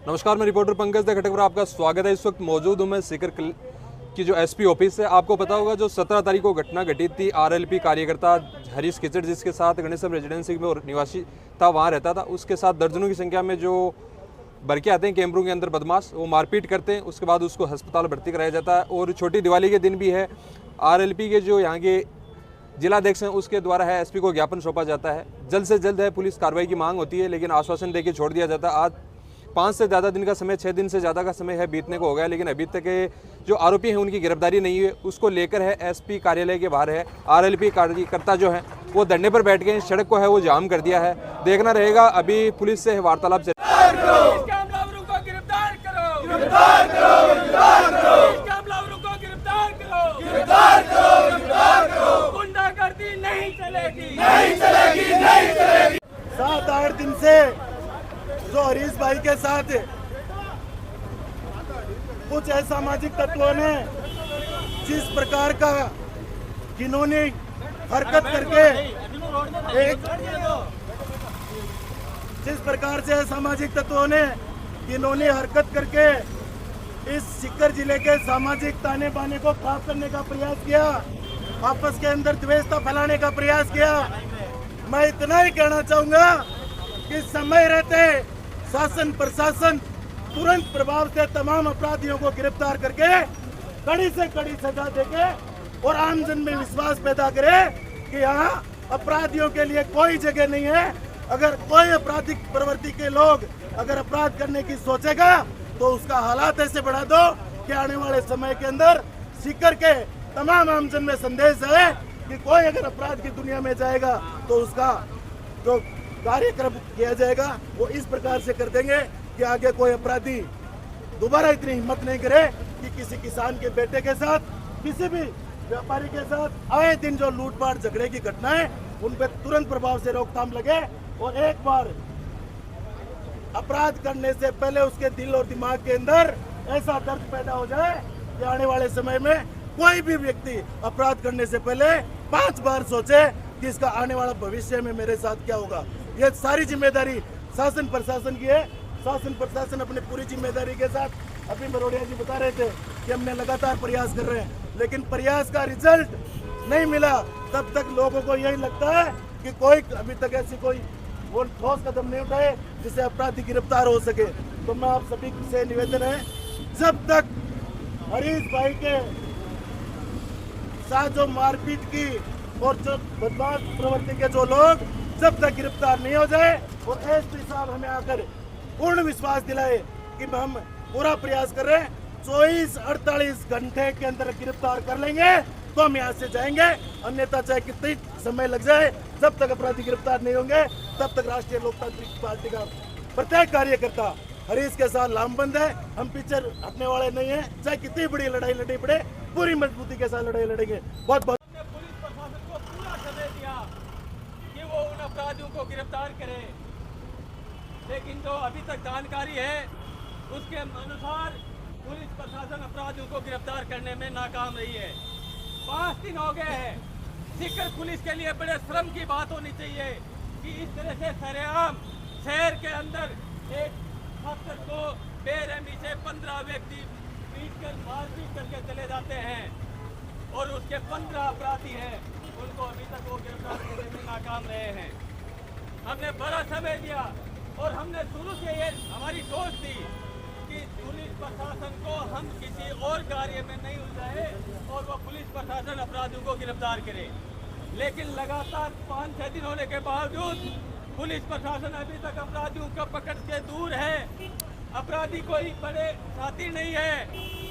नमस्कार, मैं रिपोर्टर पंकज दे खटक पर आपका स्वागत है। इस वक्त मौजूद हूँ मैं सीकर की जो एसपी ऑफिस है। आपको पता होगा जो 17 तारीख को घटना घटित थी, आरएलपी कार्यकर्ता हरीश किचड़ जिसके साथ गणेशम रेजिडेंसी में निवासी था, वहाँ रहता था, उसके साथ दर्जनों की संख्या में जो भर के आते हैं कैमरों के अंदर बदमाश, वो मारपीट करते हैं। उसके बाद उसको अस्पताल भर्ती कराया जाता है। और छोटी दिवाली के दिन भी है, आरएलपी के जो यहाँ के जिलाध्यक्ष हैं उसके द्वारा है एसपी को ज्ञापन सौंपा जाता है। जल्द से जल्द है पुलिस कार्रवाई की मांग होती है, लेकिन आश्वासन देकर छोड़ दिया जाता है। आज 5 से ज़्यादा दिन का समय, 6 दिन से ज़्यादा का समय है बीतने को हो गया, लेकिन अभी तक जो आरोपी हैं उनकी गिरफ्तारी नहीं हुई। उसको लेकर है एसपी कार्यालय के बाहर है आरएलपी कार्यकर्ता जो है वो धरने पर बैठ गए, सड़क को है वो जाम कर दिया है। देखना रहेगा, अभी पुलिस से वार्तालाप चल नहीं चलेगी। 7-8 दिन से जो हरीश भाई के साथ कुछ असामाजिक तत्वों ने जिस प्रकार का घिनौनी हरकत करके जिस प्रकार से असामाजिक तत्वों ने घिनौनी हरकत करके इस सीकर जिले के सामाजिक ताने बाने को खराब करने का प्रयास किया, आपस के अंदर द्वेषता फैलाने का प्रयास किया। मैं इतना ही कहना चाहूंगा कि समय रहते शासन प्रशासन तुरंत प्रभाव से तमाम अपराधियों को गिरफ्तार करके कड़ी से कड़ी सजा देके और आमजन में विश्वास पैदा करे कि यहाँ अपराधियों के लिए कोई जगह नहीं है। अगर कोई आपराधिक प्रवृत्ति के लोग अगर अपराध करने की सोचेगा तो उसका हालात ऐसे बढ़ा दो कि आने वाले समय के अंदर सीकर के तमाम आमजन में संदेश है कि कोई अगर अपराध की दुनिया में जाएगा तो उसका जो कार्यक्रम किया जाएगा वो इस प्रकार से कर देंगे कि आगे कोई अपराधी दोबारा इतनी हिम्मत नहीं करे कि किसी किसान के बेटे के साथ, किसी भी व्यापारी के साथ आए दिन जो लूटपाट झगड़े की घटनाएं उन पर तुरंत प्रभाव से रोकथाम लगे और एक बार अपराध करने से पहले उसके दिल और दिमाग के अंदर ऐसा दर्द पैदा हो जाए कि आने वाले समय में कोई भी व्यक्ति अपराध करने से पहले 5 बार सोचे कि इसका आने वाला भविष्य में मेरे साथ क्या होगा। ये सारी जिम्मेदारी शासन प्रशासन की है। शासन प्रशासन अपनी पूरी जिम्मेदारी के साथ, अभी मरोड़िया जी बता रहे थे कि हमने लगातार प्रयास कर रहे हैं, लेकिन प्रयास का रिजल्ट नहीं मिला तब तक लोगों को यही लगता है कि कोई अभी तक ऐसी कोई वो ठोस कदम नहीं उठाए जिससे अपराधी गिरफ्तार हो सके। तो मैं आप सभी से निवेदन है, जब तक हरीश भाई के साथ जो मारपीट की और जो बदमाश प्रवृत्ति के जो लोग जब तक गिरफ्तार नहीं हो जाए और एसपी साहब हमें आकर पूर्ण विश्वास दिलाए कि हम पूरा प्रयास कर रहे हैं, 24-48 घंटे के अंदर गिरफ्तार कर लेंगे तो हम यहाँ से जाएंगे। अन्यथा चाहे कितनी समय लग जाए, जब तक अपराधी गिरफ्तार नहीं होंगे तब तक राष्ट्रीय लोकतांत्रिक पार्टी का प्रत्येक कार्यकर्ता हरीश के साथ लामबंद है। हम पीछे हटने वाले नहीं है, चाहे कितनी बड़ी लड़ाई लड़ी पड़े, पूरी मजबूती के साथ लड़ाई लड़ेंगे। बहुत बहुत पुलिस प्रशासन को पूरा समय दिया कि वो उन अपराधियों को गिरफ्तार करे, लेकिन जो अभी तक जानकारी है उसके अनुसार पुलिस प्रशासन अपराधियों को गिरफ्तार करने में नाकाम रही है। 5 दिन हो गए हैं। सीकर पुलिस के लिए बड़े शर्म की बात होनी चाहिए कि इस तरह से सरेआम शहर के अंदर एक छात्र को बेरहमी से 15 व्यक्ति पीटकर मारपीट करके चले जाते हैं और उसके 15 अपराधी हैं, उनको अभी तक वो गिरफ्तार करने में नाकाम रहे हैं। हमने बड़ा समय दिया और हमने शुरू से ये हमारी सोच थी कि पुलिस प्रशासन को हम किसी और कार्य में नहीं उलझाए और वो पुलिस प्रशासन अपराधियों को गिरफ्तार करे, लेकिन लगातार 5-6 दिन होने के बावजूद पुलिस प्रशासन अभी तक अपराधियों को पकड़ के दूर है। अपराधी कोई बड़े साथी नहीं है,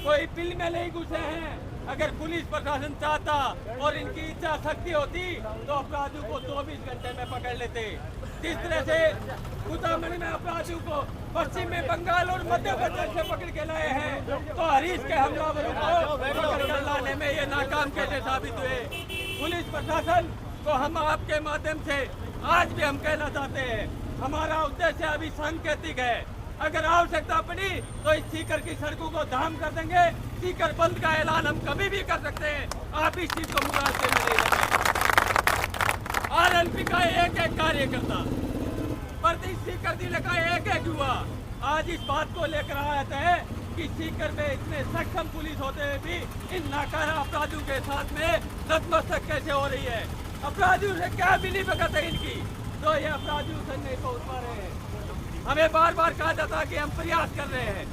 कोई बिल में नहीं घुसे हैं। अगर पुलिस प्रशासन चाहता और इनकी इच्छा शक्ति होती तो अपराधियों को 24 घंटे में पकड़ लेते। जिस तरह से सीतामढ़ी में अपराधियों को पश्चिम में बंगाल और मध्य प्रदेश से पकड़ के लाए हैं, तो हरीश के हमलावरों को पकड़ कर लाने में ये नाकाम कैसे साबित हुए। पुलिस प्रशासन को हम आपके माध्यम से आज भी हम कहना चाहते हैं, हमारा उद्देश्य अभी सांकेतिक है। अगर आवश्यकता पड़ी तो इस सीकर की सड़कों को धाम कर देंगे। सीकर बंद का ऐलान हम कभी भी कर सकते हैं, आप इस चीज को मुआवजे में नहीं रखें। आरएलपी का एक कार्यकर्ता प्रति सीकर जिले का एक युवा आज इस बात को लेकर आए थे कि सीकर में इतने सक्षम पुलिस होते हुए भी इन नाकारा अपराधियों के साथ में नतमस्तक कैसे हो रही है। अपराधियों से क्या मिली भगत है इनकी, तो ये अपराधियों से नहीं पहुंच पा रहे हैं। हमें बार बार कहा जाता कि हम प्रयास कर रहे हैं।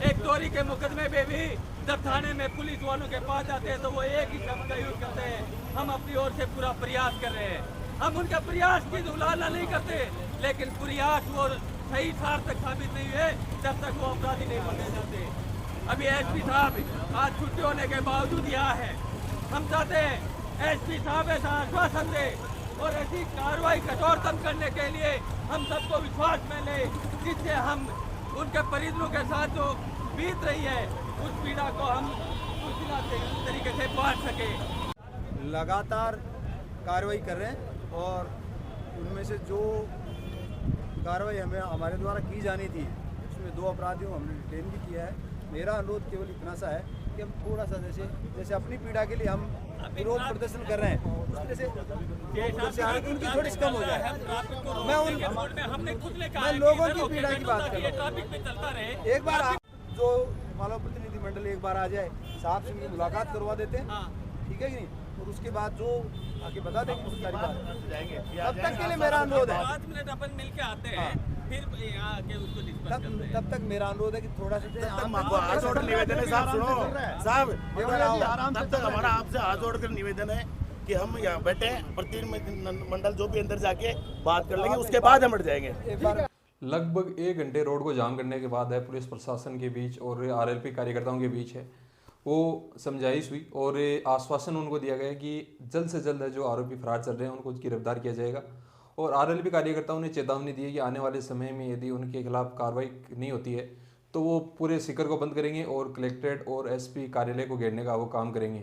एक चोरी के मुकदमे में भी जब थाने में पुलिस वालों के पास जाते हैं तो वो एक ही शब्द का यूज करते हैं, हम अपनी ओर से पूरा प्रयास कर रहे हैं। हम उनके प्रयास की उलाहना नहीं करते, लेकिन प्रयास वो सही सार्थक साबित नहीं हुए जब तक वो अपराधी नहीं बनने जाते। अभी एसपी साहब आज छुट्टी होने के बावजूद यहाँ है। हम चाहते हैं एसपी साहब ऐसा आश्वासन दे और ऐसी कार्रवाई कठोरतम करने के लिए हम सबको विश्वास में ले, जिससे हम उनके परिजनों के साथ जो बीत रही है उस पीड़ा को हम उस तरीके से बांट सके। लगातार कार्रवाई कर रहे हैं और उनमें से जो कार्रवाई हमें हमारे द्वारा की जानी थी उसमें 2 अपराधियों को हमने डिटेन भी किया है। मेरा अनुरोध केवल इतना सा है कि हम थोड़ा सा जैसे अपनी पीड़ा के लिए हम विरोध प्रदर्शन कर रहे हैं उस तरह से उनकी थोड़ी सी कम हो जाए। मैं लोगों की पीड़ा की बात कर रहा हूँ। एक बार जो मानव प्रतिनिधि मंडल एक बार आ जाए, साहब से उनकी मुलाकात करवा देते हैं, ठीक है कि नहीं, और उसके बाद जो आगे बता देंगे उसकी सारी बात जाएंगे। तब तक के लिए मेरा अनुरोध है 5 मिनट अपन मिलके आते हैं, फिर यहाँ आके उसको डिस्कस करते हैं। तब तक मेरा अनुरोध है कि थोड़ा सा हाथ जोड़ निवेदन है साहब, सुनो साहब, तब तक हमारा आपसे हाथ जोड़कर निवेदन है कि हम यहाँ बैठे प्रतिनिधि मंडल जो भी अंदर जाके बात कर लेंगे, उसके बाद हम हट जाएंगे। लगभग 1 घंटे रोड को जाम करने के बाद है पुलिस प्रशासन के बीच और आरएलपी कार्यकर्ताओं के बीच है वो समझाइश हुई और आश्वासन उनको दिया गया कि जल्द से जल्द जो आरोपी फरार चल रहे हैं उनको गिरफ्तार किया जाएगा। और आरएलपी कार्यकर्ताओं ने चेतावनी दी है कि आने वाले समय में यदि उनके खिलाफ कार्रवाई नहीं होती है तो वो पूरे सीकर को बंद करेंगे और कलेक्ट्रेट और एसपी कार्यालय को घेरने का वो काम करेंगे।